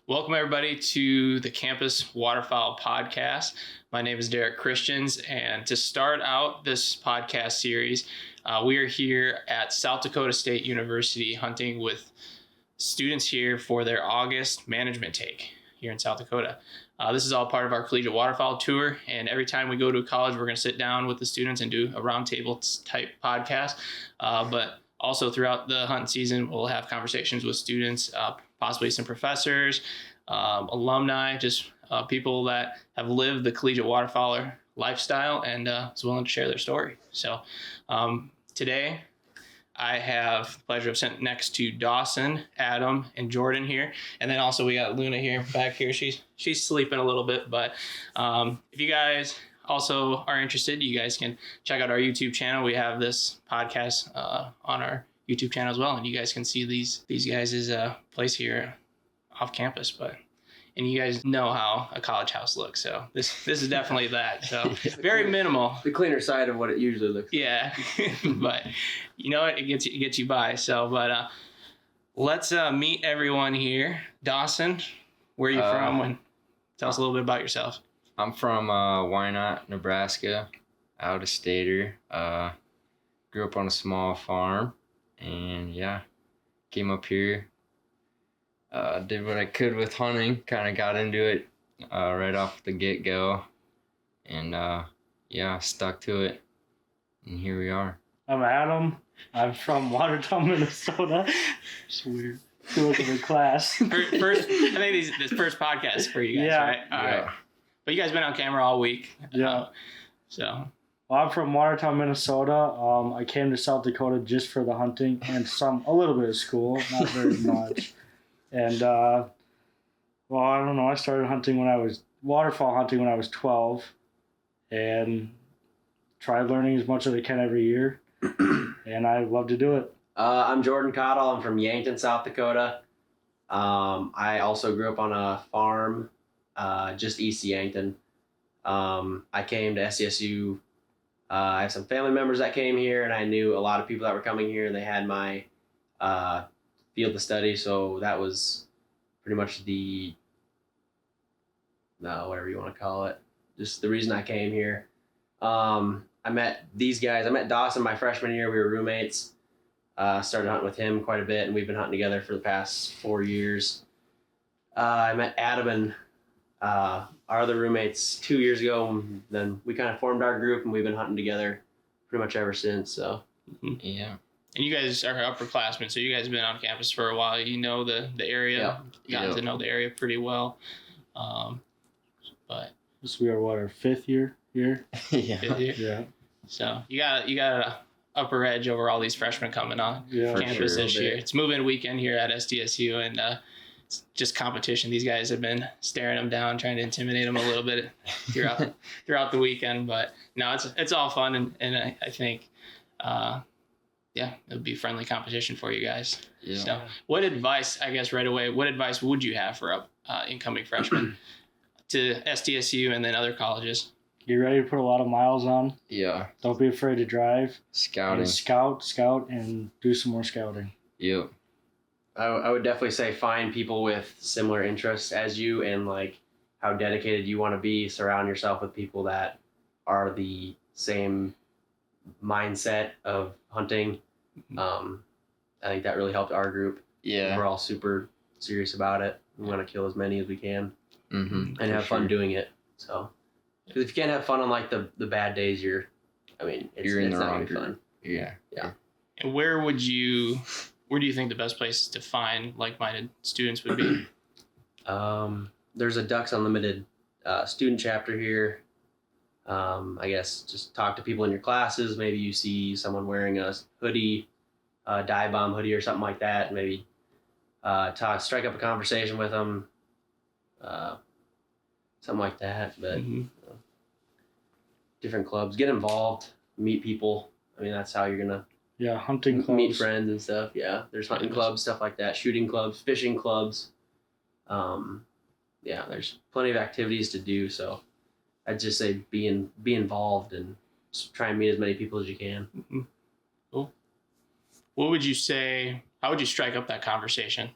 Welcome everybody to the Campus Waterfowl podcast. My name is Derek Christians, and to start out this podcast series, we are here at South Dakota State University hunting with students here for their August management take here in South Dakota. This is all part of our Collegiate Waterfowl tour, and every time we go to a college, we're going to sit down with the students and do a roundtable type podcast. But also throughout the hunting season, we'll have conversations with students, possibly some professors, alumni, just people that have lived the collegiate waterfowler lifestyle and is willing to share their story. So today I have the pleasure of sitting next to Dawson, Adam, and Jordan here. And then also we got Luna here, back here. She's sleeping a little bit, but if you guys also are interested, you guys can check out our YouTube channel. We have this podcast on our YouTube channel as well, and you guys can see these guys' place here off campus. And you guys know how a college house looks, so this is definitely that. So very minimal. The cleaner side of what it usually looks like. Yeah, but you know what? It gets you by. So, but let's meet everyone here. Dawson, where are you from? Tell us a little bit about yourself. I'm from Wynot, Nebraska, out of stater. Grew up on a small farm, and yeah, came up here. Did what I could with hunting. Kind of got into it right off the get-go, and yeah, stuck to it, and here we are. I'm Adam. I'm from Watertown, Minnesota. It's weird. Too much of a class. First, I think this first podcast for you guys, yeah. right? All right. But you guys been on camera all week. Yeah. So. Well, I'm from Watertown, Minnesota. I came to South Dakota just for the hunting and a little bit of school, not very much. And, well, I don't know. I started waterfowl hunting when I was 12 and tried learning as much as I can every year. And I love to do it. I'm Jordan Kathol. I'm from Yankton, South Dakota. I also grew up on a farm just east of Yankton. I came to SDSU. I have some family members that came here, and I knew a lot of people that were coming here, and they had my field to study, so that was pretty much whatever you want to call it, just the reason I came here. I met these guys. I met Dawson my freshman year. We were roommates. Started hunting with him quite a bit, and we've been hunting together for the past 4 years. I met Adam and our other roommates 2 years ago, and then we kind of formed our group, and we've been hunting together pretty much ever since. So, yeah. And you guys are upperclassmen, so you guys have been on campus for a while. You know the area. Yep. Gotten to know the area pretty well. But We are our fifth year here. Yeah. fifth year. Yeah. So you got an upper edge over all these freshmen coming on campus this year. It's move-in weekend here at SDSU, and it's just competition. These guys have been staring them down, trying to intimidate them a little bit throughout the weekend. But no, it's all fun, and I think. Yeah, it would be friendly competition for you guys. Yeah. So, what advice would you have for incoming freshmen to SDSU and then other colleges? Get ready to put a lot of miles on. Yeah. Don't be afraid to drive. Scouting. And scout, and do some more scouting. Yep. I would definitely say find people with similar interests as you, and like how dedicated you want to be. Surround yourself with people that are the same mindset of hunting. I think that really helped our group. Yeah. We're all super serious about it. We want to kill as many as we can, and have fun doing it. So, because if you can't have fun on like the bad days, it's in the not wrong gonna be fun. Yeah. And where do you think the best place to find like-minded students would be? There's a Ducks Unlimited student chapter here. I guess just talk to people in your classes. Maybe you see someone wearing a hoodie, a dive bomb hoodie or something like that. Maybe strike up a conversation with them, something like that. But different clubs, get involved, meet people. That's how you're gonna hunting clubs, meet friends and stuff. Yeah, there's hunting clubs, stuff like that, shooting clubs, fishing clubs. There's plenty of activities to do. So I'd just say be involved and try and meet as many people as you can. Mm-hmm. Cool. What would you say? How would you strike up that conversation?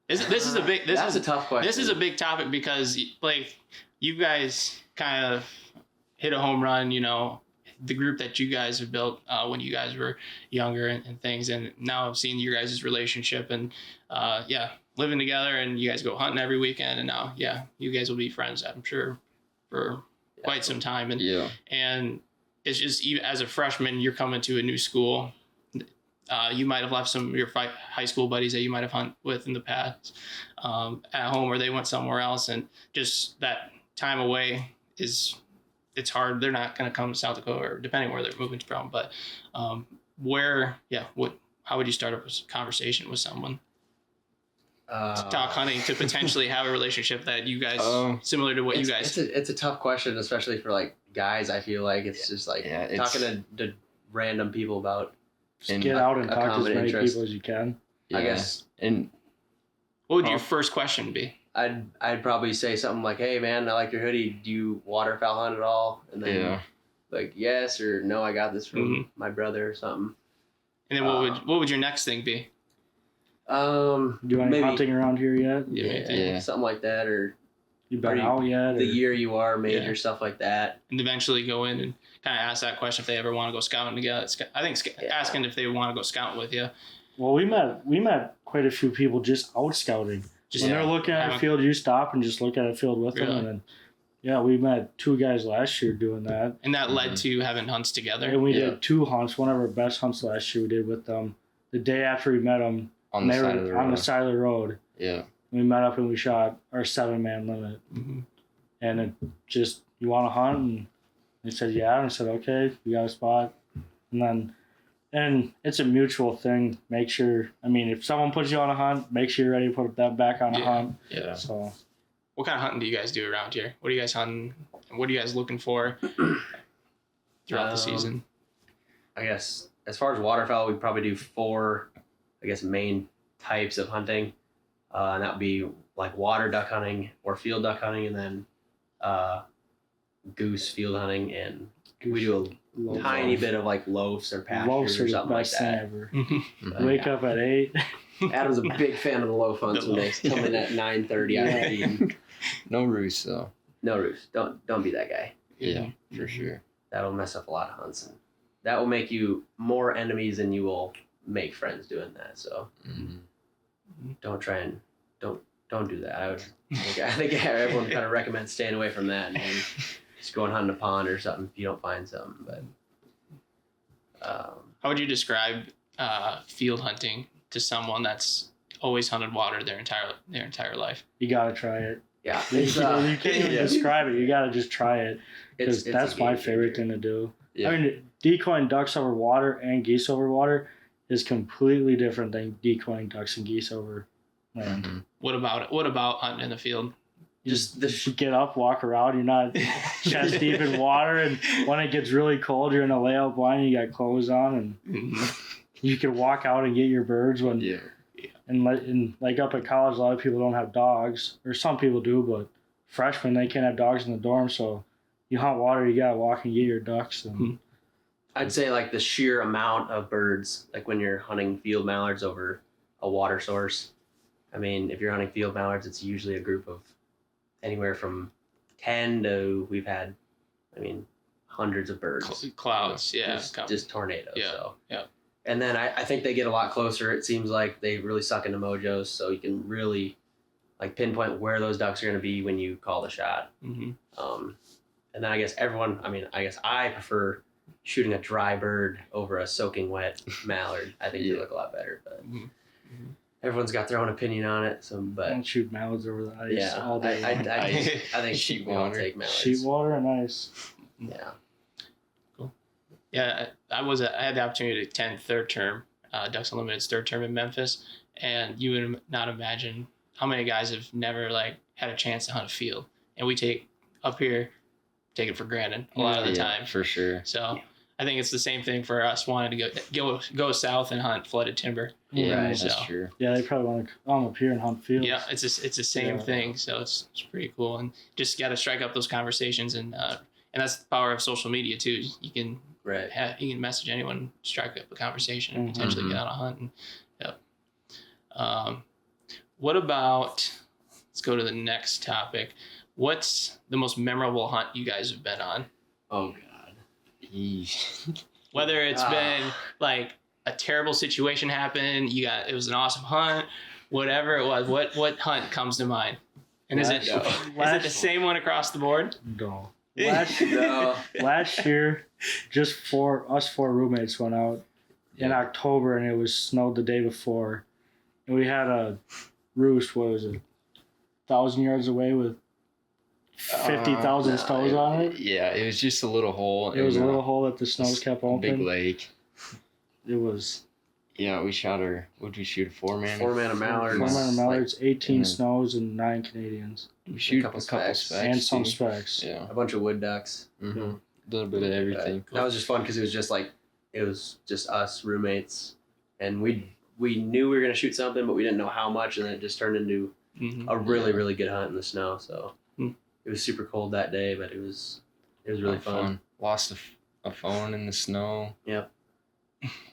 This is a big. That's a tough question. This is a big topic because like you guys kind of hit a home run. You know, the group that you guys have built when you guys were younger and things, and now I've seen your guys' relationship and living together, and you guys go hunting every weekend, and now you guys will be friends, I'm sure, for quite some time. And and it's just, even as a freshman, you're coming to a new school. You might have left some of your high school buddies that you might have hunted with in the past at home, or they went somewhere else, and just that time away it's hard. They're not going to come to South Dakota, or depending where they're moving from. But how would you start a conversation with someone to talk hunting, to potentially have a relationship that you guys similar to what you guys? It's a tough question, especially for like guys. I feel like it's just like talking to random people about. Just get out and talk to as many people as you can. I guess. And what would your first question be? I'd probably say something like, "Hey man, I like your hoodie. Do you waterfowl hunt at all?" And then like yes or no, I got this from my brother or something. And then what would your next thing be? Do you any hunting around here yet? Yeah, something like that, or you been out yet? The year you are, major stuff like that. And eventually go in and kind of ask that question if they ever want to go scouting together. I think asking if they want to go scouting with you. Well, we met quite a few people just out scouting. When they're looking at a field, you stop and just look at a field with them. And then, we met 2 guys last year doing that. And that led to having hunts together. And we did 2 hunts. One of our best hunts last year we did with them. The day after we met them, on the side of the road. Yeah. We met up and we shot our 7-man limit. And it just, you want to hunt? And they said, yeah. And I said, okay, we got a spot. And it's a mutual thing. Make sure, if someone puts you on a hunt, make sure you're ready to put that back on a hunt. Yeah. So, what kind of hunting do you guys do around here? What are you guys hunting? What are you guys looking for throughout the season? I guess as far as waterfowl, we probably do 4, main types of hunting. And that would be like water duck hunting or field duck hunting, and then goose field hunting, and we do a tiny bit of like loafs or pastures or something like that. Ever. Wake up at 8. Adam's a big fan of the loaf hunts when they come in at 9:30 after eating. No roost though. No roost. Don't be that guy. Yeah, for sure. That'll mess up a lot of hunts, and that will make you more enemies than you will make friends doing that. So don't try and don't do that. I think everyone kind of recommends staying away from that and just going hunting a pond or something if you don't find something. But how would you describe field hunting to someone that's always hunted water their entire life? You gotta try it. Yeah, you can't even describe it. You gotta just try it, because that's my favorite thing to do. Yeah. Decoying ducks over water and geese over water is completely different than decoying ducks and geese over land. What about hunting in the field? Just get up, walk around. You're not chest deep in water, and when it gets really cold, you're in a layout blind. You got clothes on, and you can walk out and get your birds. And like up at college, a lot of people don't have dogs, or some people do, but freshmen, they can't have dogs in the dorm. So you hunt water, you gotta walk and get your ducks. And I'd say like the sheer amount of birds, like when you're hunting field mallards over a water source. If you're hunting field mallards, it's usually a group of anywhere from 10 to, we've had, hundreds of birds. Clouds, just tornadoes. Yeah, so. yeah. And then I think they get a lot closer. It seems like they really suck into mojos, so you can really like pinpoint where those ducks are going to be when you call the shot. And then I guess I prefer shooting a dry bird over a soaking wet mallard. I think they look a lot better, but everyone's got their own opinion on it. Don't shoot mallards over the ice all day. I think sheet water. Take mallards. Sheet water and ice. Yeah. Cool. Yeah, I had the opportunity to attend third term, Ducks Unlimited's third term in Memphis, and you would not imagine how many guys have never had a chance to hunt a field, and we take it for granted a lot of the time. For sure. So I think it's the same thing for us wanting to go south and hunt flooded timber. Yeah, that's true. Yeah, they probably want to come up here and hunt fields. Yeah, it's the same thing. So it's pretty cool, and just got to strike up those conversations, and that's the power of social media too. You can you can message anyone, strike up a conversation, and potentially get on a hunt. And, What about, let's go to the next topic. What's the most memorable hunt you guys have been on? Oh God. Yeesh. Whether it's been like a terrible situation happened, it was an awesome hunt, whatever it was. What hunt comes to mind? And is it the same one across the board? No. No. Last year, just us four roommates went out in October, and it was snowed the day before. And we had a roost, 1,000 yards away with 50,000 stones on it. Yeah, it was just a little hole. It was a little hole that the snows kept open. Big lake. It was. Yeah, we shot what'd we shoot, a 4-man? 4-man of mallards. 4-man of mallards, 18 snows, and 9 Canadians. We shoot a couple specs. specs. And some too. specs. Yeah. A bunch of wood ducks. Mm-hmm. A little bit of everything. That was just fun because it was just us roommates, and we knew we were gonna shoot something, but we didn't know how much, and then it just turned into a really really good hunt in the snow. So it was super cold that day, but it was really fun. Lost a phone in the snow. Yep.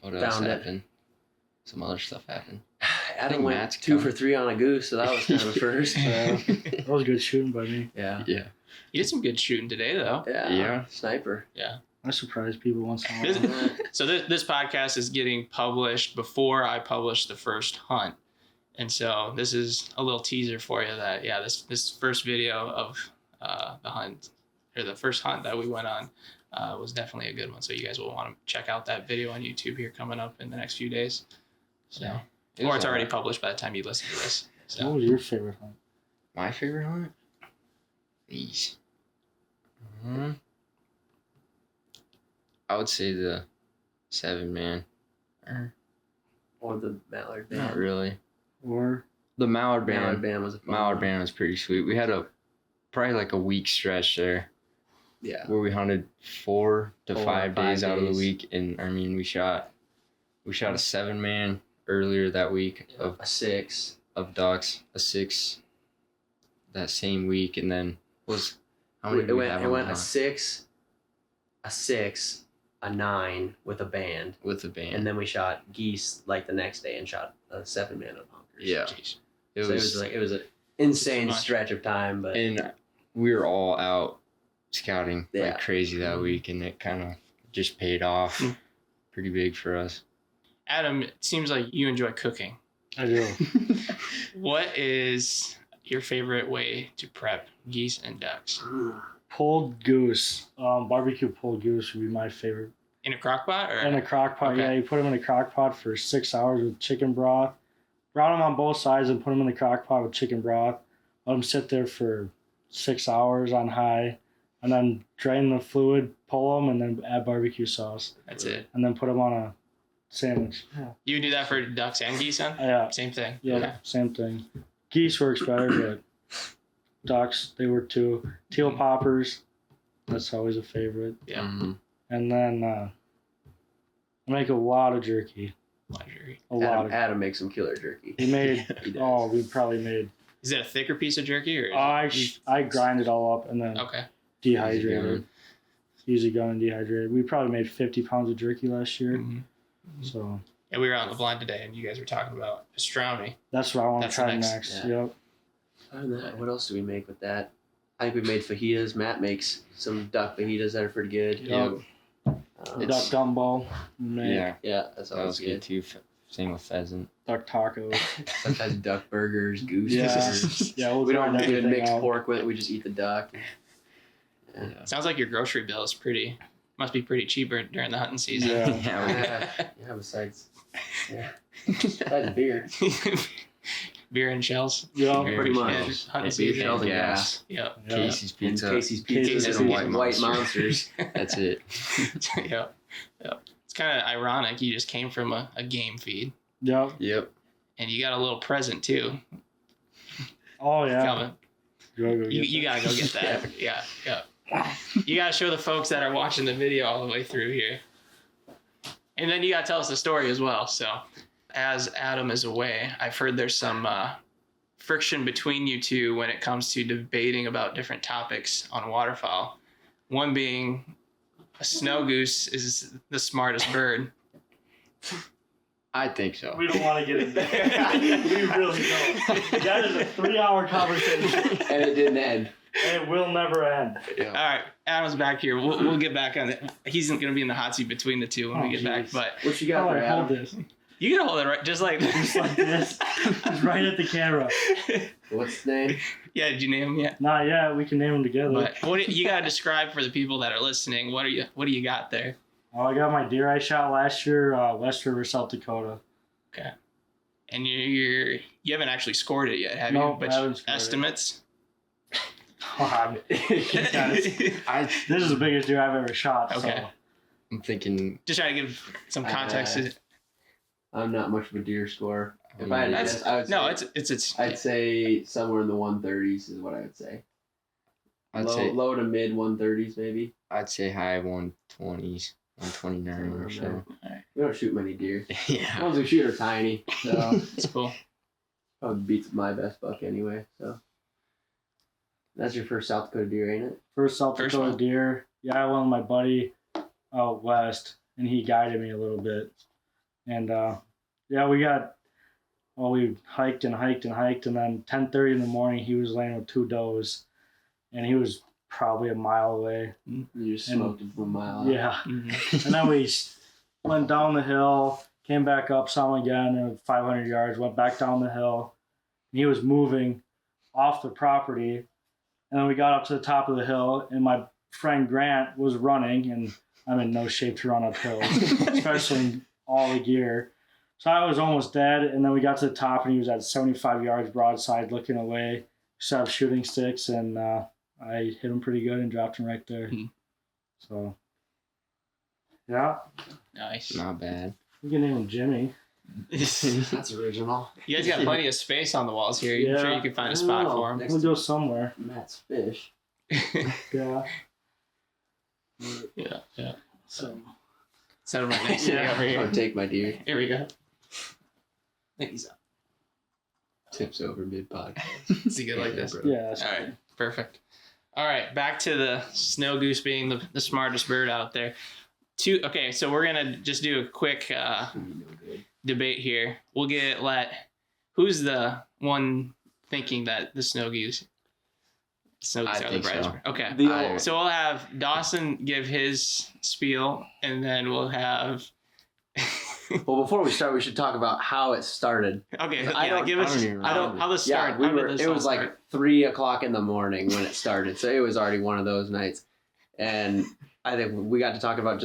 What else Found it. happened? Some other stuff happened. Adam went 2 for 3 on a goose, so that was kind of a first. That was good shooting by me. Yeah. Yeah. You did some good shooting today, though. Yeah. Sniper. Yeah. I surprise people once in a while. So this podcast is getting published before I publish the first hunt. And so this is a little teaser for you that, this first video of the hunt, or the first hunt that we went on, was definitely a good one. So you guys will want to check out that video on YouTube here coming up in the next few days. So, or it's already published by the time you listen to this. So. What was your favorite hunt? My favorite hunt? These. I would say the 7-man. Or the mallard band. Not really. Or The mallard band. Mallard band was a fun Mallard one. band was pretty sweet. We had probably like a week stretch there. Yeah. Where we hunted 4 to 4 5 or 5 days out of the days. week, and I mean we shot a 7-man earlier that week A 6. of ducks, a 6 that same week, and then how many It did we went have it on went the a hunt? 6, a 9 with a band, With the band. and then we shot geese like the next day and shot a 7-man of honkers. Yeah. Jeez. it was it was an insane much. stretch of time, but and we were all out scouting Yeah. like crazy that week, and it kind of just paid off pretty big for us. Adam, it seems like you enjoy cooking. I do. What is your favorite way to prep geese and ducks? Pulled goose. Barbecue pulled goose would be my favorite. In a crock pot? Or? In a crock pot, Okay. yeah. You put them in a crock pot for 6 hours with chicken broth. Brown them on both sides and put them in the crock pot with chicken broth. Let them sit there for 6 hours on high. And then drain the fluid, pull them, and then add barbecue sauce. That's it. And then put them on a sandwich. You do that for ducks and geese, then? Yeah, Same thing. yeah, Okay. same thing. Geese works better, but ducks, they work too. Teal poppers, that's always a favorite. Yeah. Mhm. And then I make a lot of jerky. Luxury. A lot of Adam makes some killer jerky. We made, He does. oh, we probably made, Is it a thicker piece of jerky? Or is I grind it all up and then Okay. dehydrate it. Easy Easy going and dehydrate. We probably made 50 pounds of jerky last year. Mhm. So Yeah, we were out in the blind today, and you guys were talking about pastrami. that's what I want to That's the try next- next. yeah. Yep. Other than that, what else do we make with that? I think we made fajitas. Matt makes some duck fajitas that are pretty good. Yep. Duck gumbo. Make Yeah, Yeah, that's that always was good too. Same with pheasant. duck tacos. Sometimes duck burgers, goose Yeah. burgers. Yeah, we'll We don't grind even everything mix out. pork with it. We just eat the duck. Yeah. Sounds like your grocery bill is must be pretty cheaper during the hunting season. Yeah. Yeah, besides beer. Beer and shells. Yeah, Beer, pretty much. Yeah, shells, hunting beer, season. shells and gas. Yep. Yeah. Casey's And pizza. Casey's Casey's Pizza Pizza. and white monsters. That's it. Yep. It's kind of ironic. You just came from a game feed, Yep. Yep. and you got a little present too. Oh yeah. Calvin, Go get you that. gotta go get that. Yeah. You gotta show the folks that are watching the video all the way through here, and then you gotta tell us the story as well. So, as Adam is away, I've heard there's some friction between you two when it comes to debating about different topics on waterfowl. One being a snow goose is the smartest bird. I think so. We don't want to get in there. We really don't. That is a 3-hour conversation. And it didn't end. And it will never end. Yeah. All right, Adam's back here. We'll get back on it. He's going to be in the hot seat between the two when we get back. But What you got How there, do I hold Adam? this? you can hold it right, just like Just like this. Just right at the camera. What's his name? Yeah, did you name him yet? Not yet. We can name them together. But you got to describe for the people that are listening. What do you got there? Oh, I got my deer I shot last year, West River, South Dakota. Okay. And you haven't actually scored it yet, have Nope, you? I haven't scored it. estimates. This is the biggest deer I've ever shot. Okay. So. I'm thinking. Just trying to give some context. I'm not much of a deer scorer. If I had to That's- guess, I would say, No, it's. I'd say somewhere in the 130s is what I would say. Low to mid 130s maybe. I'd say high 120s, 129 or so. We don't shoot many deer. The Yeah. ones we shoot are tiny, so It's cool. probably beats my best buck anyway. So that's your first South Dakota deer, ain't it? First South First Dakota one. deer. Yeah, I went with my buddy out west, and he guided me a little bit. And yeah, we hiked and hiked and hiked, and then 10:30 in the morning, he was laying with 2 does, and he was probably a mile away. You just smoked him from a mile out. Yeah, Mhm. and then we went down the hill, came back up, saw him again, and 500 yards, went back down the hill, and he was moving off the property, and then we got up to the top of the hill, and my friend Grant was running, and I'm in no shape to run uphill, especially in all the gear. So I was almost dead, and then we got to the top, and he was at 75 yards broadside looking away, set up shooting sticks, and I hit him pretty good and dropped him right there. Hmm. So, yeah, Nice. Not bad. we can name him Jimmy. That's original. You guys got plenty of space on the walls here. I'm Yeah. sure you can find a spot for him. Next We'll to go somewhere. Matt's fish. Yeah. Yeah. So, Set him right next to you Yeah. over I'll here. take my deer. Here we go. I think he's up. Tips over mid pod. Is he good like this? yeah. That's All right, perfect. All right, back to the snow goose being the smartest bird out there. Okay, so we're gonna just do a quick debate here. We'll who's the one thinking that the snow goose are the think brightest so. bird? Okay, I- so we'll have Dawson give his spiel, and then we'll have. Well, before we start, we should talk about how it started. Okay, I don't- give I us don't even how the start. Yeah, how did this it all was like start? 3:00 in the morning when it started, so it was already one of those nights. And I think we got to talk about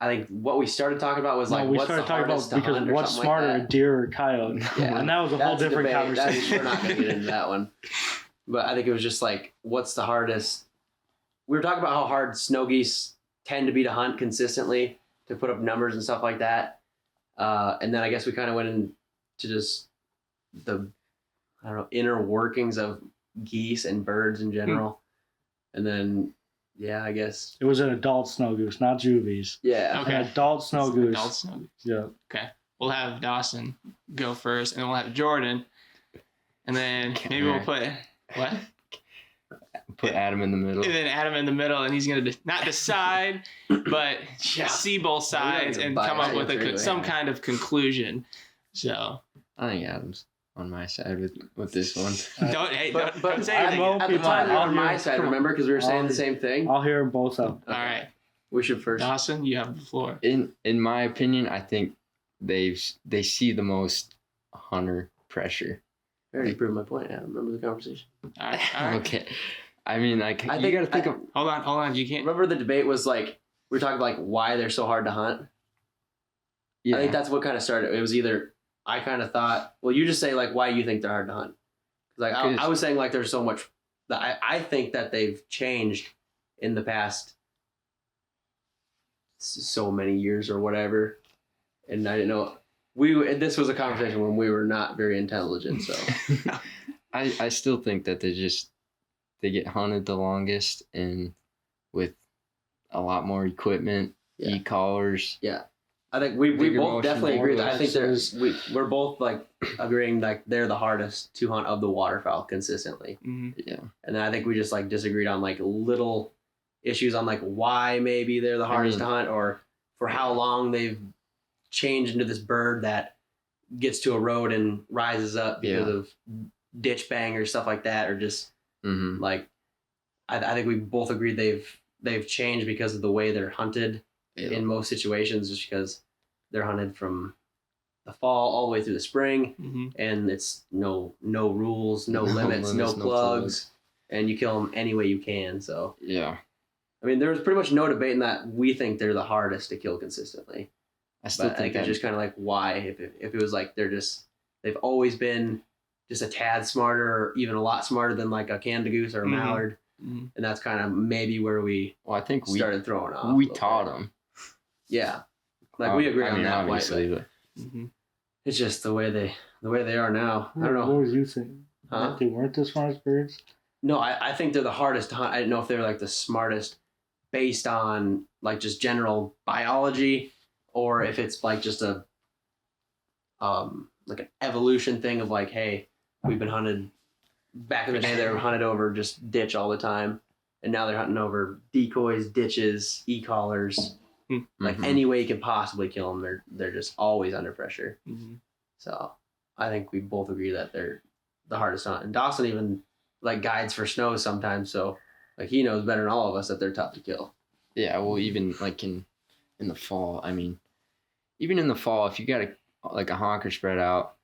I think what we started talking about was like we what's started the talking hardest about to hunt because or what's something smarter, like a that. deer or a coyote? Yeah. And that was a whole That's a different debate. conversation. We're not going to get into that one. But I think it was just like, what's the hardest? We were talking about how hard snow geese tend to be to hunt consistently, to put up numbers and stuff like that. And then I guess we kind of went into just the, I don't know, inner workings of geese and birds in general. And then, yeah, I guess. It was an adult snow goose, not juvies. Yeah. Okay. An adult snow goose. Adult snow goose. Yeah. We'll have Dawson go first, and then we'll have Jordan, and then maybe we'll put what? Put Adam in the middle. And then Adam in the middle, and he's gonna not decide, but Yeah. see both sides even and buy come up it with anyway. some kind of conclusion. So I think Adam's on my side with this one. don't say at anything. well, at the people time, out on my here- side, come on. remember, because we were saying I'll- the same thing. I'll hear them both out. All right, We should first. Dawson, you have the floor. In my opinion, I think they see the most hunter pressure. I already proved my point. I remember the conversation. All right. Okay. I mean, like I you think- got to think of. Hold on. You can't. Remember the debate was like, we were talking about like why they're so hard to hunt. Yeah. I think that's what kind of started. It was either I kind of thought, well, you just say like why you think they're hard to hunt. Like I was saying like there's so much that I think that they've changed in the past so many years or whatever, and I didn't know this was a conversation when we were not very intelligent. So I still think that they get hunted the longest and with a lot more equipment, Yeah. e-collars. I think we Bigger both motion, definitely more agree. That I think losses. we're both like agreeing like they're the hardest to hunt of the waterfowl consistently. Mhm. Yeah. And then I think we just like disagreed on like little issues on like why maybe they're the hardest to hunt or for how long they've change into this bird that gets to a road and rises up because of ditch bang or stuff like that, or just like I think we both agreed they've changed because of the way they're hunted in most situations, just because they're hunted from the fall all the way through the spring, and it's no rules, no limits, no plugs, and you kill them any way you can. So yeah, I mean, there's pretty much no debating that we think they're the hardest to kill consistently. I think it's just kind of like why if it was like they've always been just a tad smarter, or even a lot smarter than like a Canada goose or a mallard, and that's kind of maybe where we started throwing off. We taught them. Yeah, like we agree on that obviously, point. It's just the way they are now. I don't know. What was you saying? Huh? They weren't the smartest birds? No, I think they're the hardest to hunt. I didn't know if they were like the smartest based on like just general biology, or if it's like just a like an evolution thing of like, hey, we've been hunted back in the day. They were hunted over just ditch all the time, and now they're hunting over decoys, ditches, e-collars, like any way you can possibly kill them. They're just always under pressure. So I think we both agree that they're the hardest to hunt. And Dawson even like guides for snow sometimes, so like he knows better than all of us that they're tough to kill. Yeah, well, even like in the fall, I mean, even in the fall, if you got a honker spread out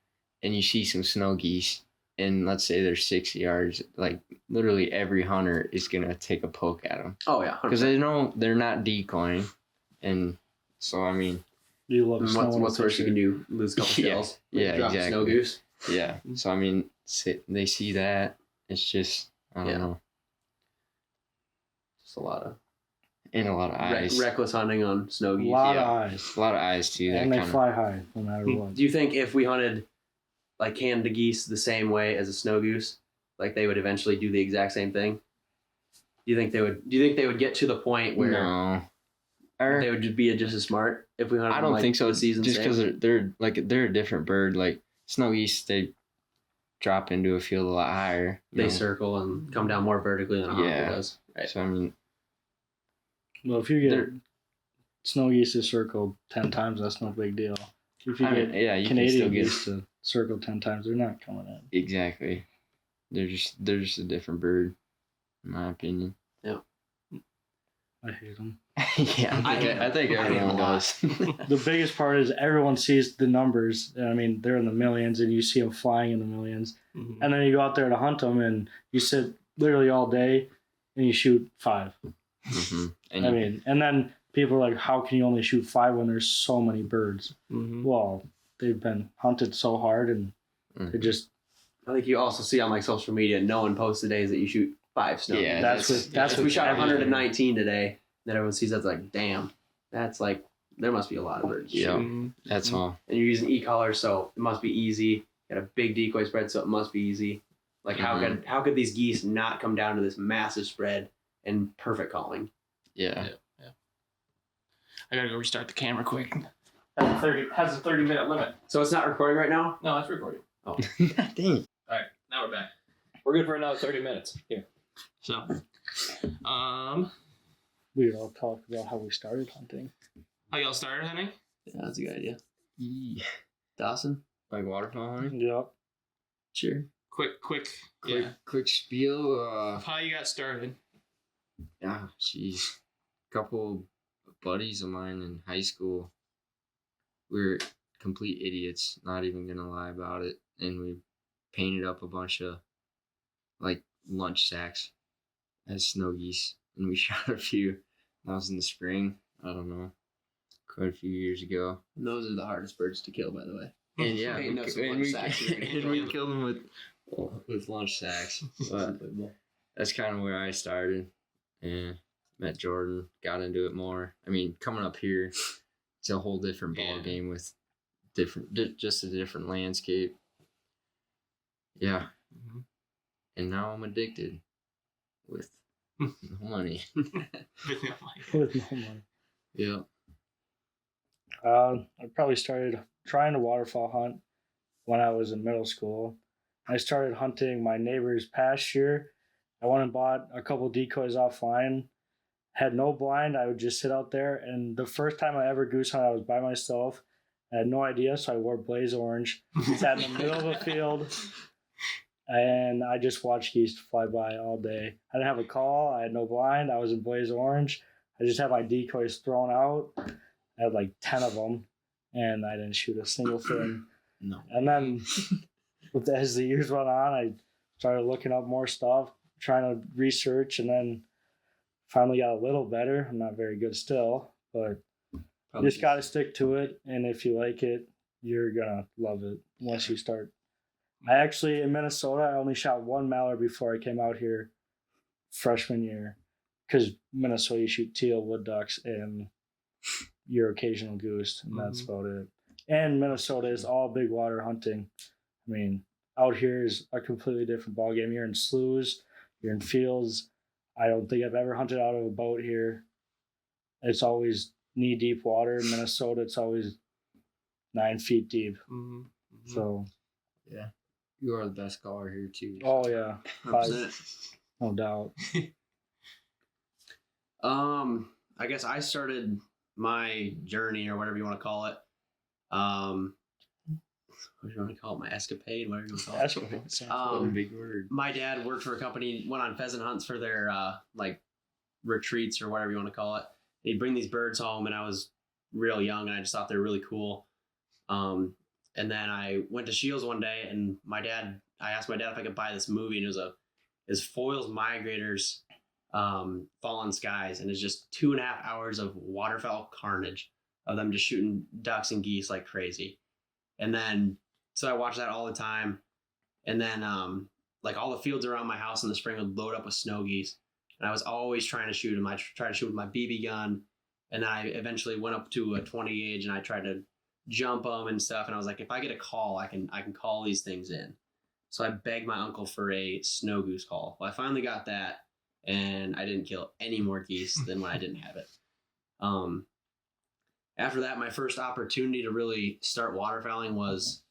and you see some snow geese, and let's say they're 6 yards, like literally every hunter is gonna take a poke at them. Oh yeah, because they know they're not decoying, and so I mean, you love snow. What's worse you can do? Lose a couple shells. Yeah, drop exactly. A snow goose. Yeah, so I mean, they see that. It's just I don't know. Just a lot of eyes. Reckless hunting on snow geese. A lot of eyes. A lot of eyes too. And they fly high no matter what. Do you think if we hunted like Canada geese the same way as a snow goose, like they would eventually do the exact same thing? Do you think they would get to the point where they would be just as smart if we hunted? I don't think so. Just because they're a different bird. Like snow geese, they drop into a field a lot higher. They circle and come down more vertically than a honker does. Right. So I mean, well, if you get snow geese to circle 10 times, that's no big deal. If you get Canadian geese to circle 10 times, they're not coming in. Exactly. They're just a different bird, in my opinion. Yeah. I hate them. Yeah, I think everyone does. The biggest part is everyone sees the numbers. I mean, they're in the millions, and you see them flying in the millions. And then you go out there to hunt them, and you sit literally all day, and you shoot 5. And then people are like, how can you only shoot 5 when there's so many birds? Well, they've been hunted so hard, and they just... I think you also see on like social media, no one posts the days that you shoot 5 snow. Yeah, that's we shot 119 today. Then everyone sees that's like, damn, that's like, there must be a lot of birds. Yeah, that's all. And you're using e-collars, so it must be easy. Got a big decoy spread, so it must be easy. Like how could these geese not come down to this massive spread and perfect calling? Yeah. I gotta go restart the camera quick. Has a 30-minute limit. So it's not recording right now? No, it's recording. Oh, dang. All right, now we're back. We're good for another 30 minutes. Here. So, we all talk about how we started hunting. How y'all started hunting? Yeah, that's a good idea. Yeah. Dawson? Like waterfowl hunting? Yep. Sure. Quick spiel. How you got started? Yeah, jeez. Couple buddies of mine in high school, we were complete idiots, not even gonna lie about it, and we painted up a bunch of like lunch sacks as snow geese, and we shot a few. That was in the spring. I don't know, quite a few years ago. And those are the hardest birds to kill, by the way. And yeah, we killed them with lunch sacks. But that's kind of where I started, and met Jordan, got into it more. I mean, coming up here, it's a whole different ball game with just a different landscape. Yeah. And now I'm addicted with no money. With no money. Yeah. I probably started trying to waterfowl hunt when I was in middle school. I started hunting my neighbor's pasture. I went and bought a couple decoys offline. Had no blind. I would just sit out there. And the first time I ever goose hunted, I was by myself. I had no idea, so I wore blaze orange. Sat in the middle of a field, and I just watched geese fly by all day. I didn't have a call. I had no blind. I was in blaze orange. I just had my decoys thrown out. I had like 10 of them, and I didn't shoot a single thing. No. And then as the years went on, I started looking up more stuff, trying to research, and then finally got a little better. I'm not very good still, but you just got to stick to it. And if you like it, you're going to love it once you start. I actually, in Minnesota, I only shot one mallard before I came out here freshman year, because Minnesota, you shoot teal, wood ducks, and your occasional goose, and that's about it. And Minnesota is all big water hunting. I mean, out here is a completely different ballgame. You're in sloughs, you're in fields. I don't think I've ever hunted out of a boat here. It's always knee-deep water. In Minnesota, it's always 9 feet deep. Mm-hmm. Mm-hmm. So, yeah, you are the best caller here too. Oh yeah, 100%. No doubt. I guess I started my journey, or whatever you want to call it. What do you want to call it? My escapade, whatever you want to call it. Escapade. Big word. My dad worked for a company, went on pheasant hunts for their like retreats or whatever you want to call it. He'd bring these birds home, and I was real young, and I just thought they were really cool. And then I went to Shields one day, and I asked my dad if I could buy this movie, and it was Foyle's Migrators, Fallen Skies, and it's just 2.5 hours of waterfowl carnage of them just shooting ducks and geese like crazy. And then, so I watched that all the time. And then, like all the fields around my house in the spring would load up with snow geese. And I was always trying to shoot them. I tried to shoot with my BB gun. And then I eventually went up to a 20 gauge, and I tried to jump them and stuff. And I was like, if I get a call, I can call these things in. So I begged my uncle for a snow goose call. Well, I finally got that, and I didn't kill any more geese than when I didn't have it. After that, my first opportunity to really start waterfowling was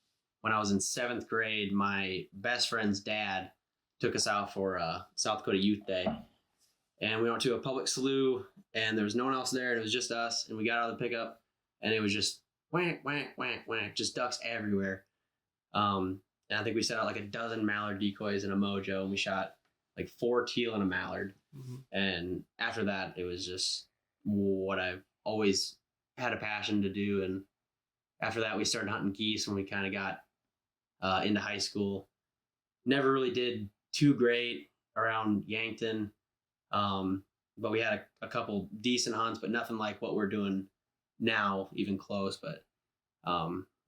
when I was in 7th grade. My best friend's dad took us out for South Dakota Youth Day. And we went to a public slough, and there was no one else there, and it was just us. And we got out of the pickup, and it was just whack, whack, whack, whack, just ducks everywhere. And I think we set out like a dozen mallard decoys and a mojo, and we shot like 4 teal and a mallard. Mm-hmm. And after that, it was just what I've always had a passion to do. And after that, we started hunting geese when we kind of got into high school. Never really did too great around Yankton, but we had a couple decent hunts, but nothing like what we're doing now, even close. But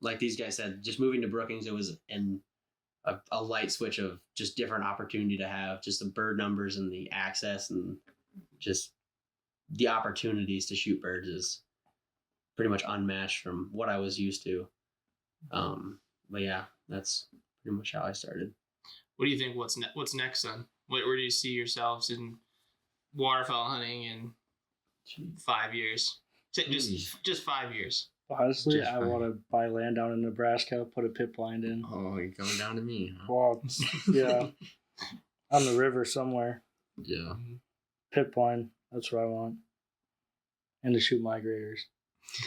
like these guys said, just moving to Brookings, it was a light switch of just different opportunity to have, just the bird numbers and the access and just the opportunities to shoot birds is pretty much unmatched from what I was used to. But yeah, that's pretty much how I started. What do you think? What's next then? Where do you see yourselves in waterfowl hunting in 5 years? Just 5 years. Honestly, I want to buy land down in Nebraska, put a pit blind in. Oh, you're coming down to me, huh? Well, yeah, on the river somewhere. Yeah. Pit blind, that's what I want. And to shoot migrators.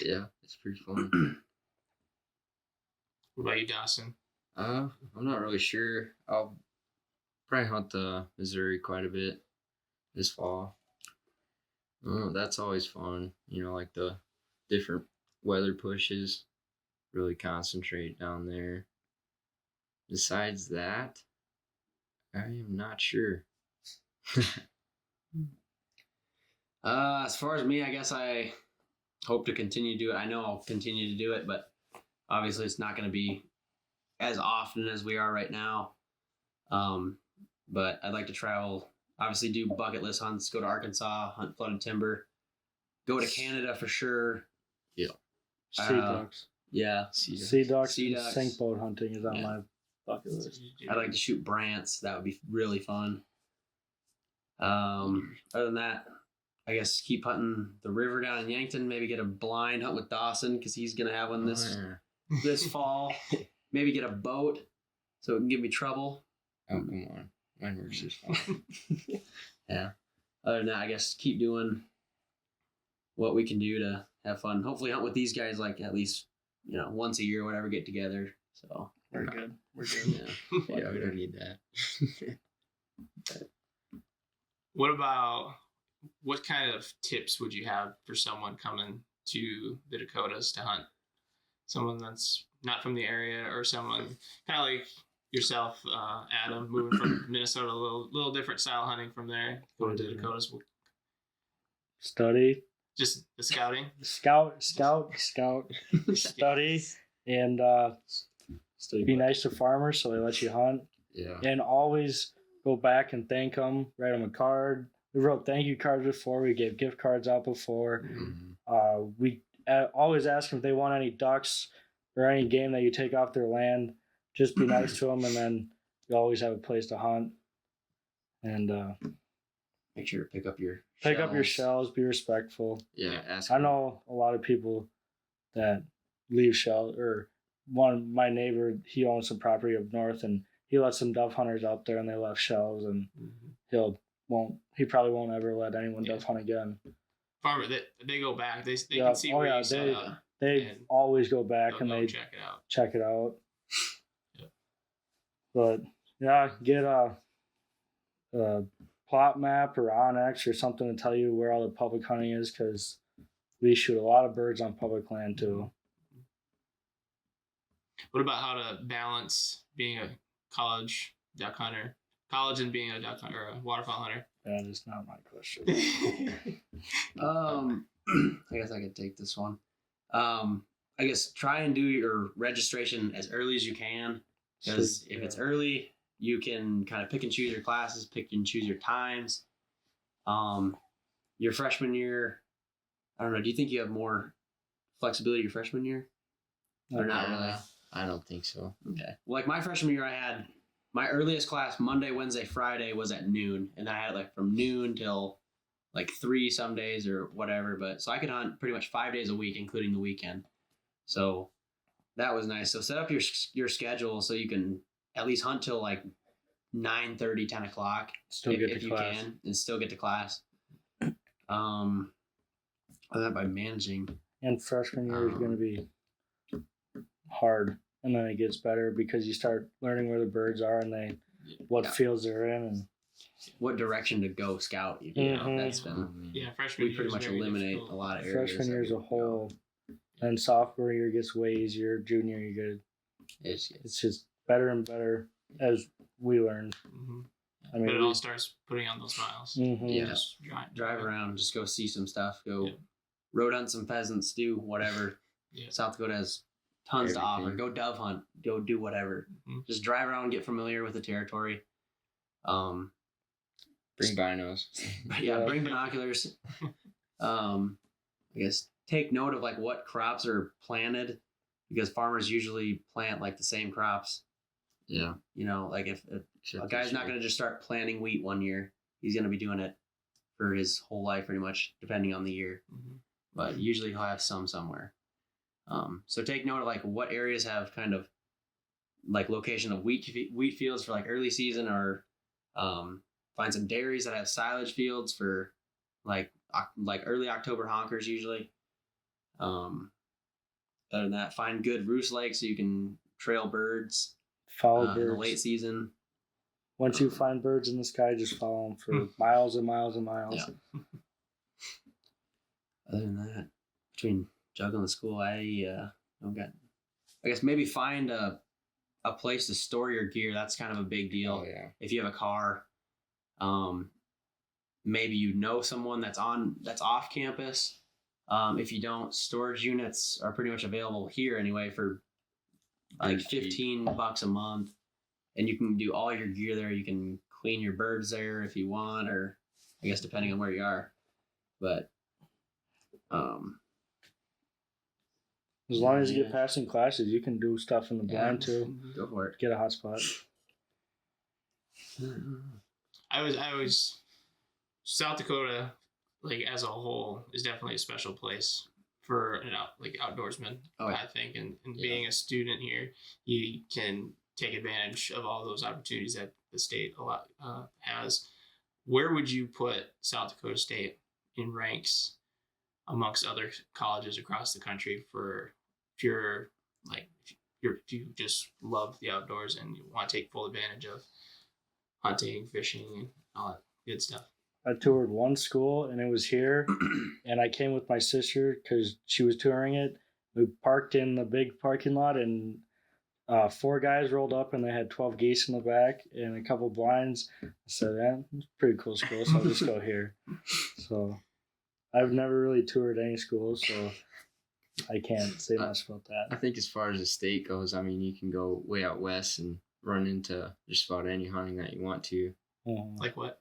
Yeah, it's pretty fun. What about you, Dawson? I'm not really sure. I'll probably hunt Missouri quite a bit this fall. That's always fun. You know, like the different weather pushes. Really concentrate down there. Besides that, I am not sure. As far as me, I guess I hope to continue to do it. I know I'll continue to do it, but obviously it's not going to be as often as we are right now. But I'd like to travel, obviously do bucket list hunts, go to Arkansas, hunt flooded timber, go to Canada for sure. Yeah. Sea ducks. Yeah. Sea ducks. Sink boat hunting is on my bucket list. I'd like to shoot brants. That would be really fun. Other than that, I guess keep hunting the river down in Yankton. Maybe get a blind hunt with Dawson because he's gonna have one this fall. Maybe get a boat so it can give me trouble. Oh, come on, mine works just fine. Yeah. Other than that, I guess keep doing what we can do to have fun. Hopefully, hunt with these guys like at least once a year or whatever, get together. So We're good. We're good. Yeah. Yeah, we don't need that. What kind of tips would you have for someone coming to the Dakotas to hunt? Someone that's not from the area, or someone kind of like yourself, Adam, moving from Minnesota, a little different style hunting from there, going to the Dakotas. Study. Just the scouting. Scout. Study. And be nice to farmers so they let you hunt. Yeah. And always go back and thank them. Write them a card. We wrote thank you cards before. We gave gift cards out before. Mm-hmm. We always ask them if they want any ducks or any game that you take off their land. Just be nice to them, and then you always have a place to hunt. And make sure to pick up your shells. Be respectful. Yeah. Ask I know a lot of people that leave shells. Or my neighbor, he owns some property up north, and he lets some dove hunters out there, and they left shells, and he probably won't ever let anyone dove hunt again. Farmer, they go back. They can see where you set up. They always go back and they check it out. Yep. But yeah, get a plot map or Onyx or something to tell you where all the public hunting is, because we shoot a lot of birds on public land too. What about how to balance being a college duck hunter, and being a duck hunter or a waterfowl hunter? That is not my question. I guess I could take this one. I guess try and do your registration as early as you can, because if it's early, you can kind of pick and choose your classes, pick and choose your times. Your freshman year, I don't know. Do you think you have more flexibility your freshman year, or not really? I don't think so. Okay. Well, like my freshman year, I had my earliest class Monday, Wednesday, Friday was at noon, and I had like from noon till like 3 some days or whatever. But so I could hunt pretty much 5 days a week, including the weekend. So that was nice. So set up your schedule so you can at least hunt till like 9:30, 10 o'clock. Still get to if you class. can, and still get to class. Other than that, by managing. And freshman year is going to be hard, and then it gets better because you start learning where the birds are and what fields they're in and what direction to go scout. That's been freshman we pretty much eliminate a lot of areas. Freshman year as a whole, and sophomore year gets way easier. Junior year, it's just better and better as we learn. Mm-hmm. I mean, but it all starts putting on those miles. Mm-hmm. Yeah, just drive around, just go see some stuff, go road hunt some pheasants, do whatever. South Dakota has tons to offer. Go dove hunt, go do whatever. Mm-hmm. Just drive around, get familiar with the territory. Bring binos. Bring binoculars. I guess take note of like what crops are planted, because farmers usually plant like the same crops. Yeah. Like if a guy's not going to just start planting wheat one year, he's going to be doing it for his whole life pretty much, depending on the year. Mm-hmm. But usually he'll have some somewhere. So take note of like what areas have kind of like location of wheat fields for like early season, or find some dairies that have silage fields for like early October honkers usually. Other than that, find good roost lakes so you can trail birds. Follow birds in the late season. Once you find birds in the sky, just follow them for miles and miles and miles. Yeah. Other than that, between juggling the school, I guess maybe find a place to store your gear. That's kind of a big deal. Oh, yeah. If you have a car, maybe you know someone that's off campus. If you don't, storage units are pretty much available here anyway for like $15 a month, and you can do all your gear there. You can clean your birds there if you want, or I guess depending on where you are. But as long as you get passing classes, you can do stuff in the blind too. Go for it. Get a hot spot. I was South Dakota, like as a whole, is definitely a special place for an outdoorsman. I think, and being a student here, you can take advantage of all those opportunities that the state has. Where would you put South Dakota State in ranks amongst other colleges across the country for if you're like if you just love the outdoors and you want to take full advantage of hunting, fishing, and all that good stuff. I toured one school, and it was here, and I came with my sister because she was touring it. We parked in the big parking lot, and 4 guys rolled up, and they had 12 geese in the back and a couple blinds. I said, "Yeah, it's a pretty cool school, so I'll just go here." So I've never really toured any school, so I can't say much about I that. think as far as the state goes, I mean, you can go way out west and run into just about any hunting that you want to, Like what?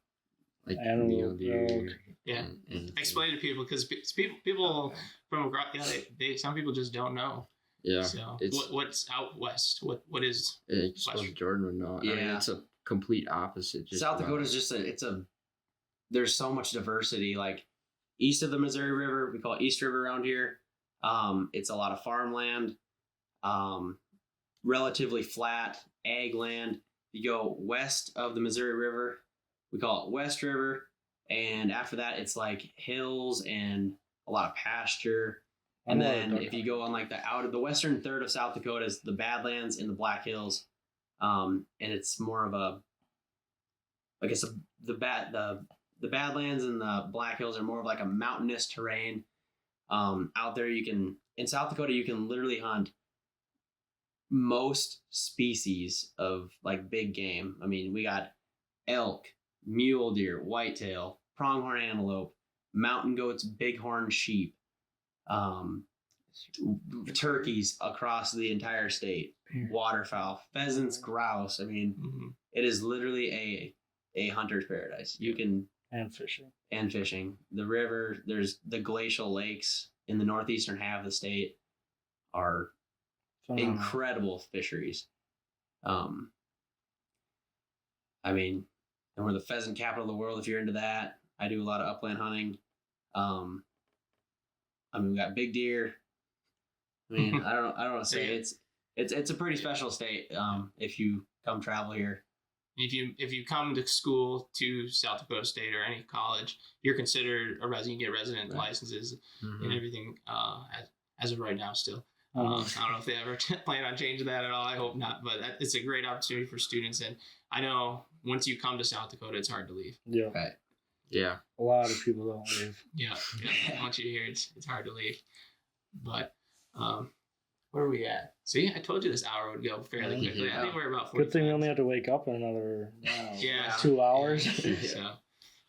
like Animal mule deer. elk. Yeah. and Explain to people because people from they some people just don't know. yeah, So it's what's out west? What is? I suppose Jordan would know. I mean, Yeah. it's a complete opposite. Just South about. Dakota is just there's so much diversity. Like east of the Missouri River, we call it East River around here. It's a lot of farmland, relatively flat ag land. You go west of the Missouri River, we call it West River, and after that, it's like hills and a lot of pasture. And then if you go on like the western third of South Dakota is the Badlands and the Black Hills, and it's more of a, I guess the Badlands and the Black Hills are more of like a mountainous terrain. Out there, in South Dakota, you can literally hunt most species of like big game. I mean, we got elk, mule deer, whitetail, pronghorn antelope, mountain goats, bighorn sheep, turkeys across the entire state, waterfowl, pheasants, grouse. I mean, it is literally a hunter's paradise. You can and fishing. The river, there's the glacial lakes in the northeastern half of the state are incredible fisheries. I mean, and we're the pheasant capital of the world if you're into that. I do a lot of upland hunting. I mean, we got big deer. I mean, I don't want to say it's a pretty special state. If you come travel here. If you come to school to South Dakota State or any college, you're considered a resident. You get resident licenses and everything as of right now still. I don't know if they ever plan on changing that at all. I hope not, but it's a great opportunity for students. And I know once you come to South Dakota, it's hard to leave. Yeah. Right. Yeah. A lot of people don't leave. Yeah. Once you're here, it's hard to leave. But where are we at? See, I told you this hour would go fairly quickly. Yeah. I think we're about 40 Good thing we only have to wake up in another 2 hours. So,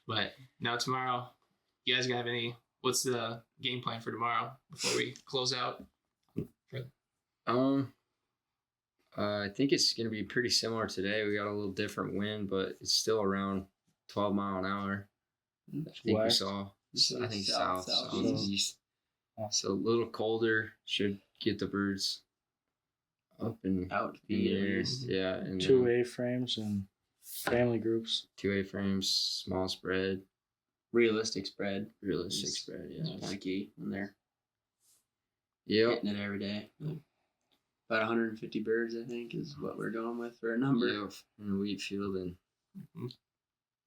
but now tomorrow, you guys have what's the game plan for tomorrow before we close out? I think it's gonna be pretty similar today. We got a little different wind, but it's still around 12 mile an hour. I think West. we saw. I think South, southeast. So a little colder should get the birds up and Out in the air. Yeah, and 2 A-frames and family groups. 2 A-frames, small spread, realistic spread. realistic spread. Yeah. That's kind of key in there. Yep. Hitting it every day. About 150 birds, I think, is what we're going with for a number. Yep. In a wheat field and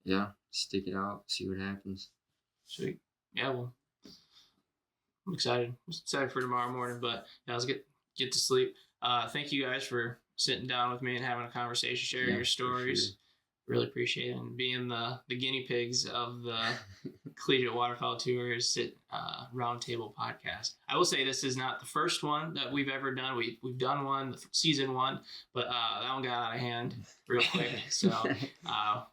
yeah, stick it out, see what happens. Sweet. Yeah, well, I'm excited. I'm excited for tomorrow morning, but let's get to sleep. Thank you guys for sitting down with me and having a conversation, sharing your stories. Sure. Really appreciate it, and being the guinea pigs of the Collegiate Waterfowl Tours Roundtable podcast. I will say this is not the first one that we've ever done. We've done one, season 1, but that one got out of hand real quick. So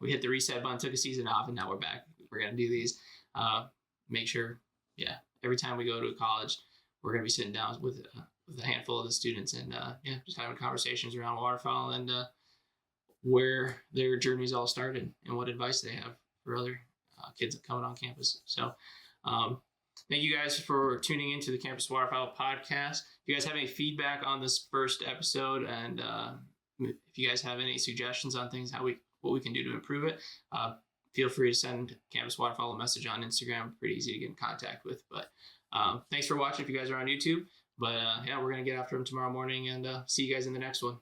we hit the reset button, took a season off, and now we're back. We're gonna do these. Make sure, every time we go to a college, we're gonna be sitting down with a handful of the students and just having conversations around waterfowl and where their journeys all started and what advice they have for other kids coming on campus. So thank you guys for tuning into the Campus Waterfowl podcast. If you guys have any feedback on this first episode and if you guys have any suggestions on things, what we can do to improve it, feel free to send Campus Waterfowl a message on Instagram. Pretty easy to get in contact with. But thanks for watching if you guys are on YouTube. But we're going to get after them tomorrow morning and see you guys in the next one.